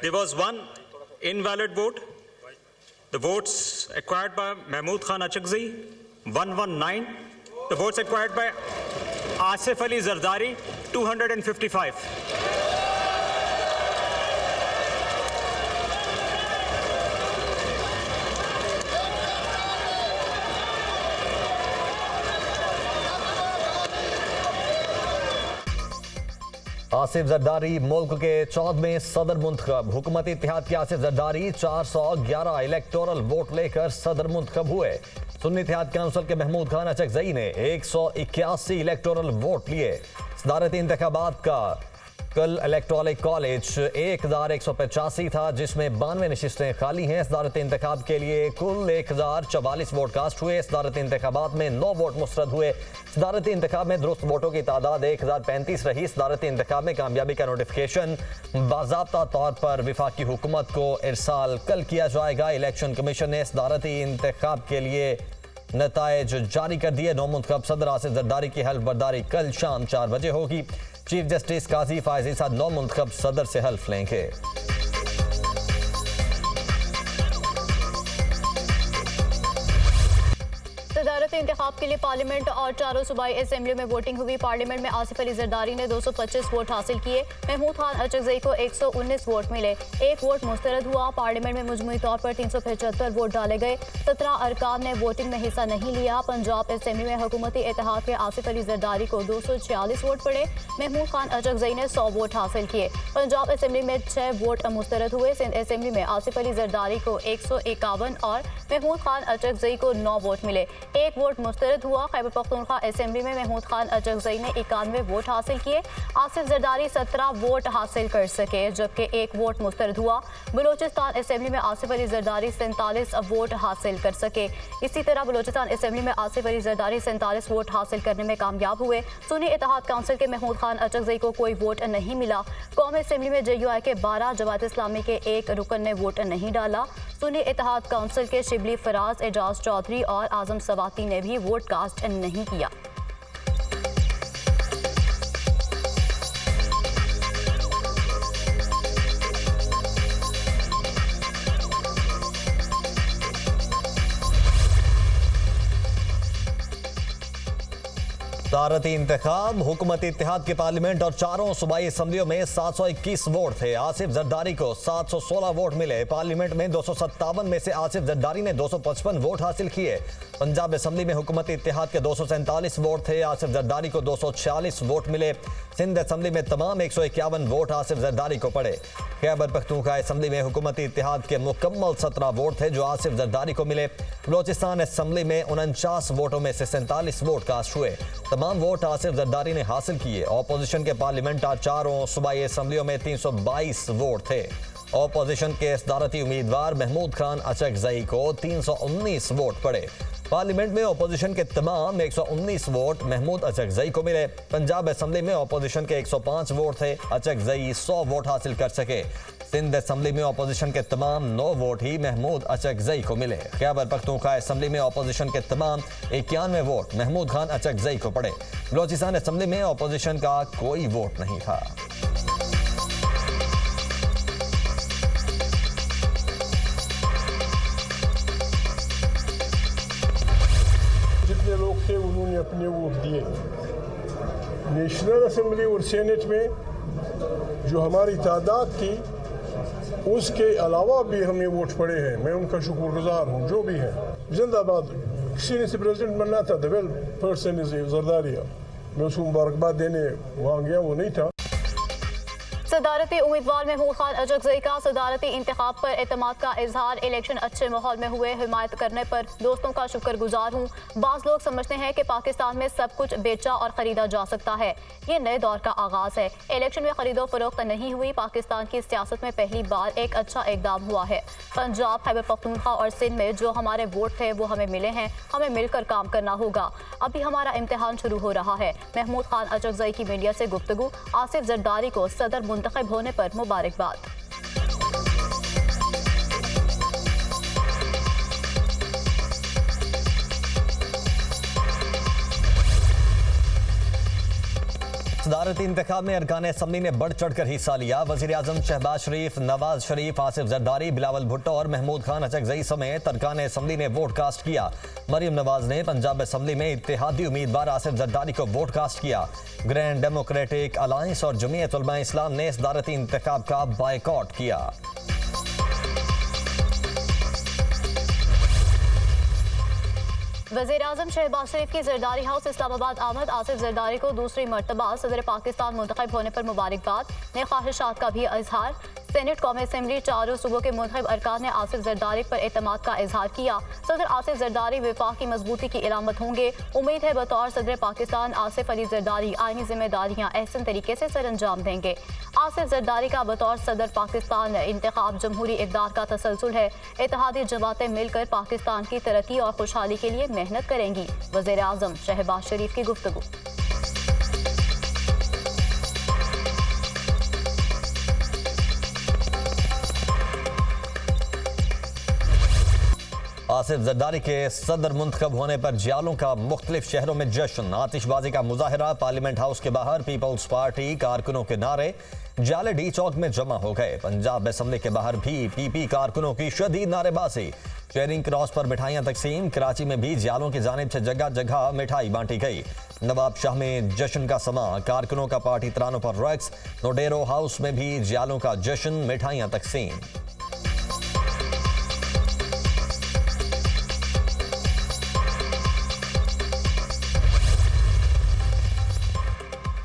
There was one invalid vote. The votes acquired by Mahmood Khan Achakzai, 119. The votes acquired by Asif Ali Zardari, 255. Asif Zardari मुल्क के 14वें सदर मुंतखब। हुकूमती इत्तेहाद के Asif Zardari 411 electoral vote लेकर सदर मुंतखब हुए। सुन्नी इत्तेहाद काउंसिल के महमूद खान अचकजई ने 181 इलेक्टोरल वोट लिए। सदारती इंतखाबात का कल इलेक्टोरल कॉलेज 1185 था, जिसमें 92 नशिस्तें खाली हैं। सदारती इंतखाब के लिए कुल 1044 वोट कास्ट हुए। सदारती इंतखाबात में 9 वोट मुस्तरद हुए। सदारती इंतखाब में दुरुस्त वोटों की तादाद 1035 रही। सदारती इंतखाब में कामयाबी का नोटिफिकेशन बाज़ाब्ता तौर पर वफाकी हुकूमत को इरसाल कल किया जाएगा। इलेक्शन कमीशन ने सदारती इंतखाब के लिए नताइज जारी कर दिए। नौ मुंतखब सदर आसिफ जरदारी की हल्फ बर्दारी कल शाम 4 बजे होगी। चीफ जस्टिस काजी फायजी साहब 9 मुंतखब सदर से हल्फ लेंगे। सदारती इंतखाब के लिए पार्लियामेंट और चारों सूबाई असेंबली में वोटिंग हुई। पार्लियामेंट में आसिफ अली जरदारी ने 225 वोट हासिल किए। महमूद खान अचकजई को 119 वोट मिले। 1 वोट मुस्तरद हुआ। पार्लियामेंट में मजमूई तौर पर 375 वोट डाले गए। 17 अरकान ने वोटिंग में हिस्सा नहीं लिया। पंजाब असेंबली में हुकूमती इत्तेहाद के आसिफ अली जरदारी को 246 वोट पड़े। महमूद खान अचकजई ने 100 वोट हासिल किए। पंजाब असेंबली में 6 वोट मुस्तरद हुए। सिंध असेंबली में आसिफ अली जरदारी को 151 और महमूद खान अचकजई को 9 वोट मिले। 1 वोट मुस्तरद हुआ। खैबर पख्तूनख्वा असेंबली में महमूद खान अचकजई ने 91 वोट हासिल किए। आसिफ जरदारी 17 वोट हासिल कर सके, जबकि 1 वोट मुस्तरद हुआ। बलूचिस्तान असेंबली में आसिफ अली जरदारी 47 वोट हासिल कर सके। इसी तरह बलूचिस्तान असेंबली में आसिफ अली जरदारी 47 वोट हासिल करने में कामयाब हुए। सुन्नी इत्तेहाद काउंसिल के महमूद खान अचकजई को कोई वोट नहीं मिला। कौमी असेंबली में JUI के 12, जमात इस्लामी के 1 रुकन ने वोट नहीं डाला। सुन्नी इत्तेहाद काउंसिल के शिबली फराज, एजाज चौधरी और आजम सवाती ने भी वोट कास्ट नहीं किया। सदारती इंतखाब। हुकूमती इत्तेहाद के पार्लियामेंट और चारों सूबाई असम्बलियों में 721 वोट थे। आसिफ जरदारी को 716 वोट मिले। पार्लियामेंट में 257 में से आसिफ जरदारी ने 255 वोट हासिल किए। पंजाब असम्बली में हुकूमती इत्तेहाद के 247 वोट थे। आसिफ जरदारी को 246 वोट मिले। सिंध असम्बली में तमाम 151 वोट आसिफ जरदारी को पड़े। खैबर पख्तूनख्वा असम्बली में हुकूमती इत्तेहाद के मुकम्मल 17 वोट थे, जो आसिफ जरदारी को मिले। बलोचिस्तान असम्बली में 49 वोटों में से 47 वोट कास्ट हुए। तमाम वोट आसिफ जरदारी ने हासिल किए। ऑपोजिशन के पार्लियामेंट और चारों सूबाई असम्बलियों में 322 वोट थे। ऑपोजिशन के सदारती उम्मीदवार महमूद खान अचकजई को 319 वोट पड़े। पार्लियामेंट में ऑपोजिशन के तमाम 119 वोट महमूद अचकजई को मिले। पंजाब असम्बली में ऑपोजिशन के 105 वोट थे। अचकजई 100 वोट हासिल कर सके। सिंध असम्बली में ऑपोजिशन के तमाम 9 वोट ही महमूद अचकजई को मिले। खैबर पख्तूनख्वा असम्बली में ऑपोजिशन के तमाम 91 वोट महमूद खान अचकजई को पड़े। बलोचिस्तान असम्बली में ऑपोजिशन का कोई वोट नहीं था। जितने लोग थे उन्होंने अपने वोट दिए। नेशनल असम्बली और सेनेट में जो हमारी तादाद थी, उसके अलावा भी हमें वोट पड़े हैं। मैं उनका शुक्रगुजार हूँ, जो भी हैं। जिंदाबाद। किसी ने से प्रेसिडेंट बनना था, the well person is Zardari. मैं उसको मुबारकबाद देने वहाँ गया, वो नहीं था। सदारती उम्मीदवार महमूद खान अचकजई का सदारती इंतखाब पर एतमाद का इजहार। इलेक्शन अच्छे माहौल में हुए, हिमायत करने पर दोस्तों का शुक्रगुजार हूँ। बाज़ लोग समझते हैं कि पाकिस्तान में सब कुछ बेचा और ख़रीदा जा सकता है। ये नए दौर का आगाज़ है। इलेक्शन में खरीदो फरोख्त नहीं हुई। पाकिस्तान की सियासत में पहली बार एक अच्छा इक़दाम हुआ है। पंजाब, खैबर पख्तूनख्वा और सिंध में जो हमारे वोट थे वो हमें मिले हैं। हमें मिलकर काम करना होगा। अभी हमारा इम्तिहान शुरू हो रहा है। महमूद खान अचकजई की मीडिया से गुफ्तगू। आसिफ जरदारी को सदर मुंतखब होने पर मुबारकबाद। सदारती इंतखाब में अरकान असम्बली ने बढ़ चढ़कर हिस्सा लिया। वजीर आजम शहबाज शरीफ, नवाज शरीफ, आसिफ जरदारी, बिलावल भुट्टो और महमूद खान अचकजई समेत अरकान असम्बली ने वोट कास्ट किया। मरियम नवाज ने पंजाब असम्बली में इत्तेहादी उम्मीदवार आसिफ जरदारी को वोट कास्ट किया। ग्रैंड डेमोक्रेटिक अलायंस और जमीयत उलमा इस्लाम ने सदारती इंतखाब का बायकॉट किया। वज़ीर-ए-आज़म शहबाज शरीफ की जरदारी हाउस इस्लामाबाद आमद। आसिफ जरदारी को दूसरी मरतबा सदर पाकिस्तान मुंतखब होने पर मुबारकबाद ने ख्वाहिशात का भी इजहार। सेनेट कौमी असम्बली चारों सूबों के मुंतखब अरकान ने आसिफ जरदारी पर एतमाद का इजहार किया। सदर आसिफ जरदारी विफाक की मजबूती की इलामत होंगे। उम्मीद है बतौर सदर पाकिस्तान आसिफ अली जरदारी आईनी जिम्मेदारियां अहसन तरीके से सर अंजाम देंगे। आसिफ जरदारी का बतौर सदर पाकिस्तान इंतखाब जमहूरी इक़दार का तसलसल है। इत्तेहादी जमातें मिलकर पाकिस्तान की तरक्की और खुशहाली के लिए मेहनत करेंगी। वज़ीर आज़म शहबाज शरीफ की गुफ्तगू। आसिफ जरदारी के सदर मुंतखब होने पर जियालों का मुख्तलिफ शहरों में जश्न। आतिशबाजी का मुजाहरा पार्लियामेंट हाउस के बाहर पीपल्स पार्टी कारकुनों के नारे जाले डी चौक में जमा हो गए। पंजाब असम्बली के बाहर भी पीपी कारकुनों की शदीद नारेबाजी। चेयरिंग क्रॉस पर मिठाइयां तकसीम। कराची में भी जियालों की जानिब से जगह जगह मिठाई बांटी गई। नवाब शाह में जश्न का समा। कारकुनों का पार्टी तरानों पर रक्स। नोडेरो हाउस में भी जियालों का जश्न, मिठाइयां तकसीम।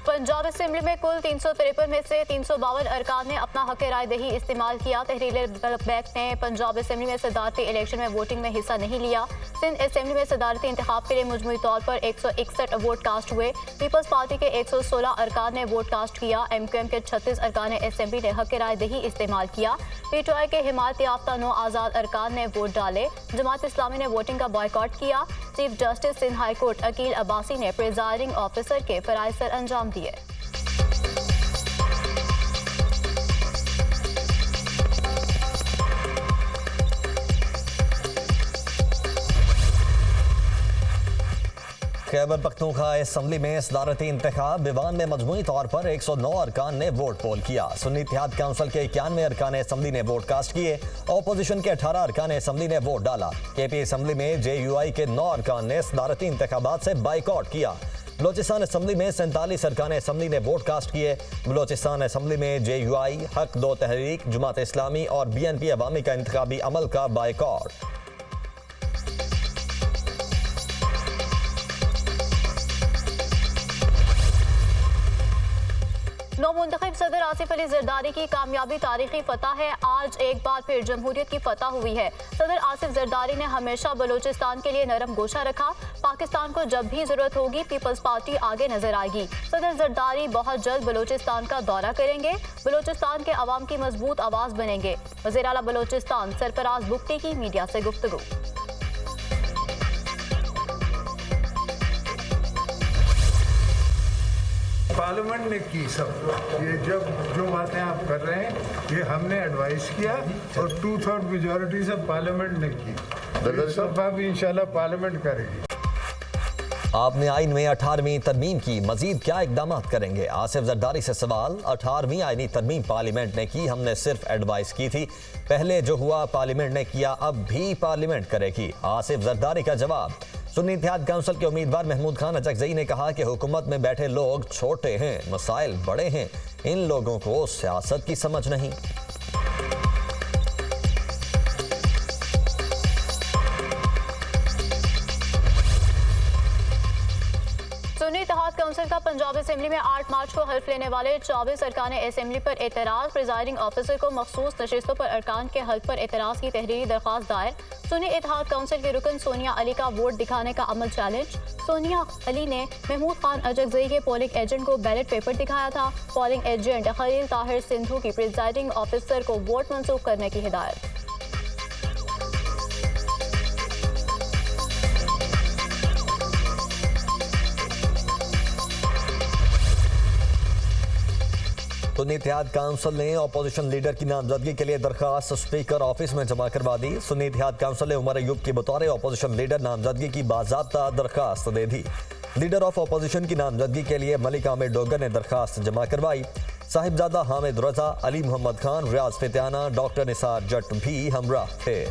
पंजाब असम्बली में कुल 353 में से 352 अरकान ने अपना हक राय दही इस्तेमाल किया। तहरीर बैक ने पंजाब असम्बली में सदारती इलेक्शन में वोटिंग में हिस्सा नहीं लिया। सिंध असम्बली में सदारती इंतखाब के लिए मजमूई तौर पर 161 वोट कास्ट हुए। पीपल्स पार्टी के 116 अरकान ने वोट कास्ट किया। MQM के 36 अरकान असम्बली ने हक राय दही इस्तेमाल किया। PTI के हिमायत याफ्ता 9 आज़ाद अरकान ने वोट डाले। जमात इस्लामी ने वोटिंग का बॉयकॉट किया। Chief justice Sindh high court Akeel Abbasi ने प्रिजाइडिंग ऑफिसर के फराइज सर अंजाम दिए। खैबर पख्तूनख्वा असम्बली में सदारती इंतखाब। विवान में मजमूई तौर पर 109 अरकान ने वोट पोल किया। सुन्नी इत्तेहाद काउंसिल के 91 अरकान असम्बली ने वोट कास्ट किए। अपोजिशन के 18 अरकान असम्बली ने वोट डाला। KP असम्बली में JUI के 9 अरकान ने सदारती इंतखाबात से बाइकआउट किया। बलोचिस्तान असम्बली में 47 अरकान असम्बली ने वोट कास्ट किए। बलोचिस्तान असम्बली में JUI, हक 2 तहरीक, जमात इस्लामी और BNP अवामी का इंतखाबी अमल का बाइकआउट। नौ मुंतखब सदर आसिफ अली जरदारी की कामयाबी तारीखी फतह है। आज एक बार फिर जमहूरियत की फतह हुई है। सदर आसिफ जरदारी ने हमेशा बलूचिस्तान के लिए नरम गोशा रखा। पाकिस्तान को जब भी जरूरत होगी पीपल्स पार्टी आगे नजर आएगी। सदर जरदारी बहुत जल्द बलूचिस्तान का दौरा करेंगे। बलूचिस्तान के अवाम की मजबूत आवाज बनेंगे। वज़ीर आला बलूचिस्तान सरफराज बुख्ती की मीडिया से गुफ्तगू। पार्लियामेंट ने की सब ये जो बातें आप कर रहे हैं ये हमने एडवाइस किया और 2/3 मेजॉरिटी से पार्लियामेंट ने की। इस दफा भी इंशाल्लाह पार्लियामेंट करेगी। आपने आइन में 18वीं तरमीम की, मजीद क्या इकदाम करेंगे? आसिफ जरदारी से सवाल। 18वीं आइनी तरमीम पार्लियामेंट ने की, हमने सिर्फ एडवाइस की थी। पहले जो हुआ पार्लियामेंट ने किया, अब भी पार्लियामेंट करेगी। आसिफ जरदारी का जवाब। सुन्नी इत्तेहाद काउंसिल के उम्मीदवार महमूद खान अचकजई ने कहा कि हुकूमत में बैठे लोग छोटे हैं, मसाइल बड़े हैं, इन लोगों को सियासत की समझ नहीं। सुन्नी इत्तेहाद काउंसिल का पंजाब असम्बली में 8 मार्च को हल्फ लेने वाले 24 अरकान असम्बली पर एतराज़। प्रिजाइडिंग ऑफिसर को मखसूस नशिस्तों पर अरकान के हल्फ पर एतराज़ की तहरीरी दरख्वास्त दायर। सुन्नी इत्तेहाद काउंसिल के रुकन सोनिया अली का वोट दिखाने का अमल चैलेंज। सोनिया अली ने महमूद खान अचकजई के पोलिंग एजेंट को बैलेट पेपर दिखाया था। पोलिंग एजेंट खलील ताहिर सिंधु की प्रिजाइडिंग ऑफिसर को वोट मंसूख करने की हिदायत। सुन्नी इत्तेहाद काउंसिल ने अपोजिशन लीडर की नामजदगी के लिए दरखास्त स्पीकर ऑफिस में जमा करवा दी। सुन्नी इत्तेहाद काउंसिल ने उमर अयूब की बतौर अपोजिशन लीडर नामजदगी की बाज़ाब्ता दरखास्त दे दी। लीडर ऑफ अपोजिशन की नामजदगी के लिए मलिक आमिर डोगर ने दरखास्त जमा करवाई। साहिबजादा हामिद रजा, अली मोहम्मद खान, रियाज फित्याना, डॉक्टर निसार जट भी हमराह थे।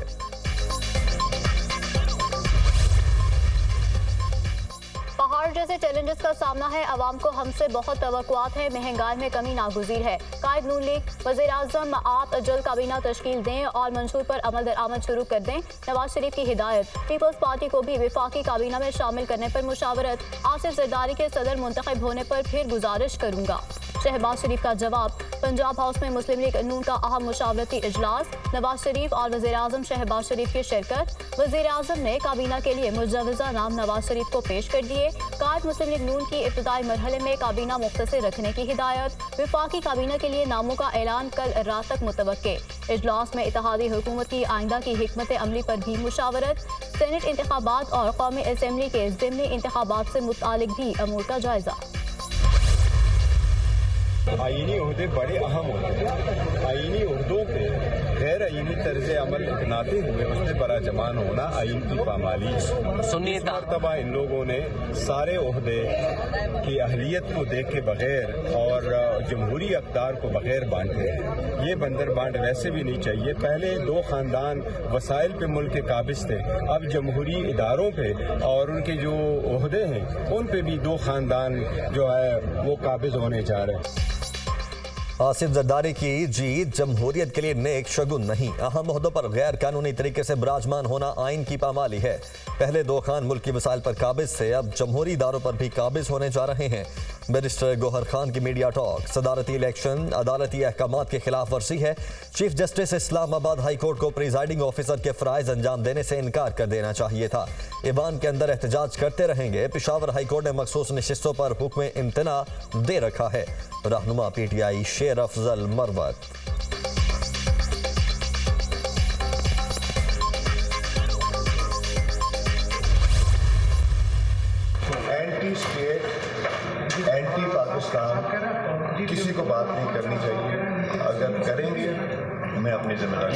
पहाड़ जैसे चैलेंजेस का सामना है, अवाम को हमसे बहुत तवक्कुआत है, महंगाई में कमी नागुज़ीर है। कायद नून लीग, वज़ीर-ए-आज़म आप जल्द काबीना तश्कील दें और मंशूर पर अमल दरामद शुरू कर दें। नवाज शरीफ की हिदायत। पीपल्स पार्टी को भी वफाकी काबीना में शामिल करने पर मुशावरत। आसिफ जरदारी के सदर मुंतखब होने पर फिर गुजारिश करूँगा। शहबाज शरीफ का जवाब। पंजाब हाउस में मुस्लिम लीग नून का अहम मुशावरती इजलास। नवाज शरीफ और वज़ीर-ए-आज़म शहबाज शरीफ की शिरकत। वज़ीर-ए-आज़म ने काबीना के लिए मुजव्वज़ा नाम नवाज शरीफ को पेश कर दिए। कायद मुस्लिम लीग नून की इब्तदाई मरहले में काबीना मुख्तसर रखने की हिदायत। वफाकी काबीना के लिए नामों का ऐलान कल रात तक मुतवक्के। इजलास में इत्तेहादी हुकूमत की आइंदा की हिकमत अमली पर भी मुशावरत। सेनेट इंतखाबात और कौमी असम्बली के ज़िमनी इंतखाबात से मुतालिक भी अमूर का जायजा। आईनी ओहदे बड़े अहम होते हैं। आईनी ओहदों पे गैर आईनी तर्ज अमल अपनाते हुए उसमें बड़ा जमान होना आइन की पामाली है। मरतबा इन लोगों ने सारे ओहदे की अहलियत को देखे बगैर और जमहूरी अक़दार को बगैर बांटे हैं। ये बंदर बांट वैसे भी नहीं चाहिए। पहले दो खानदान वसाइल पे मुल्क के काबिज थे, अब जमहूरी इदारों पे और उनके जो ओहदे हैं उन पे भी दो खानदान जो है वो काबिज होने जा रहे हैं। आसिफ जरदारी की जीत जमहूरियत के लिए नेक शगुन नहीं। अहम ओहदों पर गैर कानूनी तरीके से विराजमान होना आइन की पामाली है। पहले दो खान मुल्क की वसाइल पर काबिज थे, अब जमहूरी इदारों पर भी काबिज होने जा रहे हैं। बैरिस्टर गौहर खान की मीडिया टॉक। सदारती इलेक्शन अदालती अहकामात की खिलाफ वर्जी है। Chief justice Islamabad high court को प्रिजाइडिंग ऑफिसर के फ़राइज़ अंजाम देने से इनकार कर देना चाहिए था। ईवान के अंदर एहतजाज करते रहेंगे। पेशावर हाई कोर्ट ने मखसूस नशिस्तों पर हुक्म इम्तना दे रखा है। रहनुमा PTI शेर Afzal Marwat. Anti state, anti Pakistan किसी को बात नहीं करनी चाहिए। अगर करेंगे मैं अपनी जिम्मेदारी।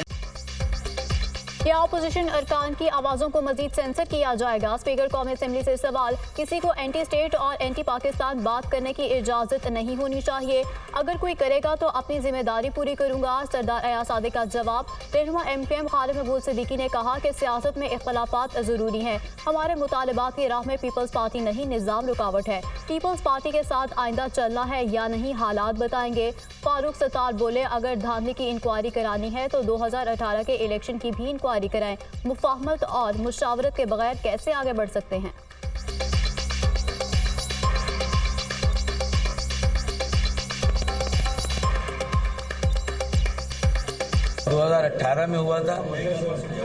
क्या अपोजिशन अरकान की आवाज़ों को मजीद सेंसर किया जाएगा? स्पीकर कौमी असम्बली से सवाल। किसी को एंटी स्टेट और एंटी पाकिस्तान बात करने की इजाज़त नहीं होनी चाहिए। अगर कोई करेगा तो अपनी जिम्मेदारी पूरी करूँगा। सरदार अयाज सादिक का जवाब। रहनुमा MKM खालिद महबूब सिद्दीकी ने कहा कि सियासत में इख्तलाफात ज़रूरी हैं। हमारे मुतालबात की राह में पीपल्स पार्टी नहीं, निज़ाम रुकावट है। पीपल्स पार्टी के साथ आइंदा चलना है या नहीं, हालात बताएंगे। फारूक सत्तार बोले, अगर धांधली की इंक्वायरी करानी है तो 2018 के इलेक्शन की भी इंक्वायरी कराएं। मुफाहमत और मुशावरत के बगैर कैसे आगे बढ़ सकते हैं? दो 2018 में हुआ था,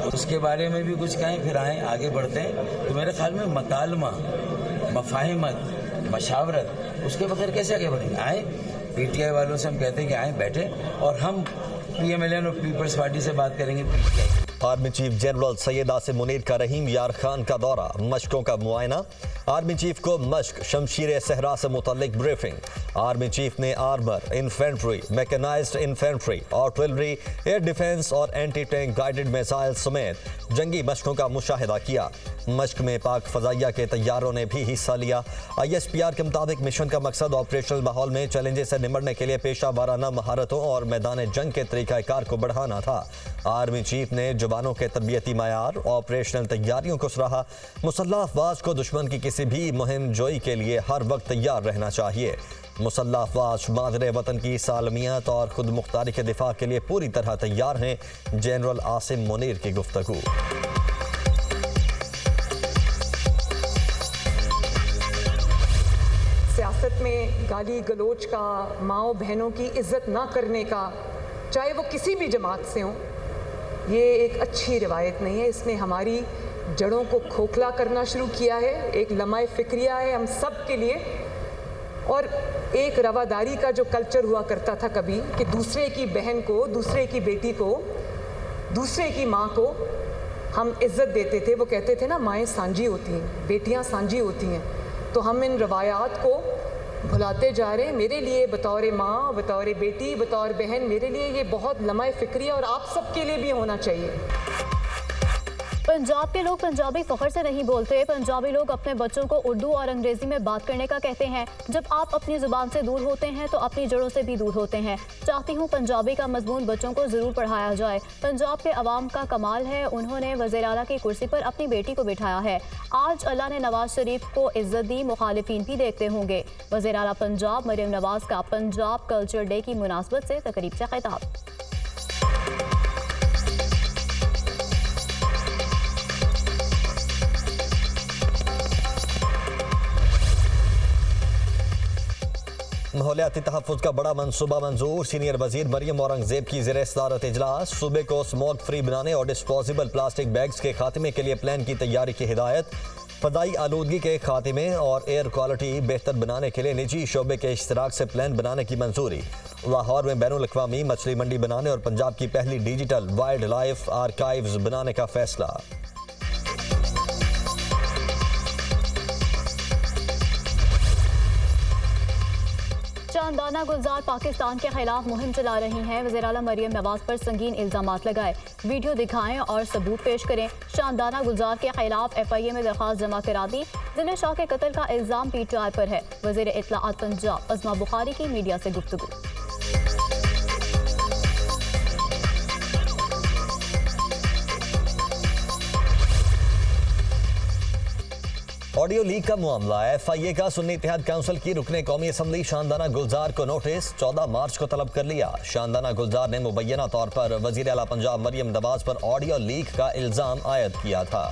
उसके बारे में भी कुछ कहें, फिर आए आगे बढ़ते हैं। तो मेरे ख्याल में मकालमा, मफाहिमत, मशावरत, उसके बगैर कैसे आगे बढ़ेंगे? आए PTI वालों से हम कहते हैं कि आए बैठे और हम PMLN और पीपल्स पार्टी से बात करेंगे। PTI army chief general Syed Asim Munir का रहीम यार खान का दौरा, मशकों का मुआयना। आर्मी चीफ को मश्क शमशीर सहरा से मुतल्लिक ब्रीफिंग। आर्मी चीफ ने armour, infantry, mechanised infantry, artillery, air defence और एंटी टैंक गाइडेड मिसाइल समेत जंगी मशकों का मुशाहिदा किया। मश्क में पाक फजाइया के तैयारों ने भी हिस्सा लिया। ISPR के मुताबिक मिशन का मकसद ऑपरेशनल माहौल में चैलेंजेस से निपटने के लिए पेशा वाराना महारतों और मैदान जंग के तरीक़ाकार को बढ़ाना था। आर्मी चीफ ने जवानों के तरबियती मयार, ऑपरेशनल तैयारियों को सराहा। मुसल्लह अफवाज को दुश्मन की किसी भी मुहिम जोई के लिए हर वक्त तैयार रहना चाहिए। मुसल्लह अफवाज मादरे वतन की सालमियत और खुद मुख्तारी के दिफा के लिए पूरी तरह तैयार हैं। जनरल आसिम मुनीर की गुफ्तगू। सियासत में गाली गलोच का, माओ बहनों की इज्जत ना करने का, चाहे वो किसी भी जमात से हों, ये एक अच्छी रिवायत नहीं है। इसने हमारी जड़ों को खोखला करना शुरू किया है। एक लम्हाए फिक्रिया है हम सब के लिए, और एक रवादारी का जो कल्चर हुआ करता था कभी, कि दूसरे की बहन को, दूसरे की बेटी को, दूसरे की माँ को हम इज्जत देते थे। वो कहते थे ना, माएँ सांझी होती हैं, बेटियाँ सांझी होती हैं। तो हम इन रवायात को भुलाते जा रहे हैं। मेरे लिए बतौर माँ, बतौर बेटी, बतौर बहन, मेरे लिए ये बहुत लम्हा फिक्री है और आप सब के लिए भी होना चाहिए। पंजाब के लोग पंजाबी फख्र से नहीं बोलते। पंजाबी लोग अपने बच्चों को उर्दू और अंग्रेजी में बात करने का कहते हैं। जब आप अपनी जुबान से दूर होते हैं तो अपनी जड़ों से भी दूर होते हैं। चाहती हूँ पंजाबी का मजमून बच्चों को जरूर पढ़ाया जाए। पंजाब के अवाम का कमाल है, उन्होंने वज़ीर आला की कुर्सी पर अपनी बेटी को बिठाया है। आज अल्लाह ने नवाज शरीफ को इज्जत दी, मुखालिफिन भी देखते होंगे। वज़ीर आला पंजाब मरियम नवाज का पंजाब कल्चर डे की मुनासबत से तकरीब से खिताब। माहौलियाती तहफ़्फ़ुज़ का बड़ा मनसूबा मंजूर। सीनियर वजीर मरियम औरंगजेब की ज़ेर सदारत इजलास। सूबे को स्मोक फ्री बनाने और डिस्पोजेबल प्लास्टिक बैग्स के खात्मे के लिए प्लान की तैयारी की हिदायत। फ़ज़ाई आलूदगी के खात्मे और एयर क्वालिटी बेहतर बनाने के लिए निजी शोबे के इश्तराक से प्लान बनाने की मंजूरी। लाहौर में बैनुल-अक़वामी मछली मंडी बनाने और पंजाब की पहली डिजिटल वाइल्ड लाइफ आर्काइव्स बनाने का फैसला। शानदाना गुलजार पाकिस्तान के खिलाफ मुहिम चला रही हैं। वज़ीर आला मरियम नवाज पर संगीन इल्जामात लगाए। वीडियो दिखाएं और सबूत पेश करें। शानदाना गुलजार के खिलाफ FIA में दरख्वास्त जमा करा दी। जिले शाह के कत्ल का इल्जाम PTI पर है। वज़ीर इत्तलाआत पंजाब अज़मा बुखारी की मीडिया से गुफ्तगू। ऑडियो लीक का मामला। FIA का सुन्नी इत्तेहाद काउंसिल की रुकने कौमी असम्बली शानदाना गुलजार को नोटिस 14 मार्च को तलब कर लिया। शानदाना गुलजार ने मुबैना तौर पर वज़ीर आला पंजाब मरियम नवाज पर ऑडियो लीक का इल्जाम आयद किया था।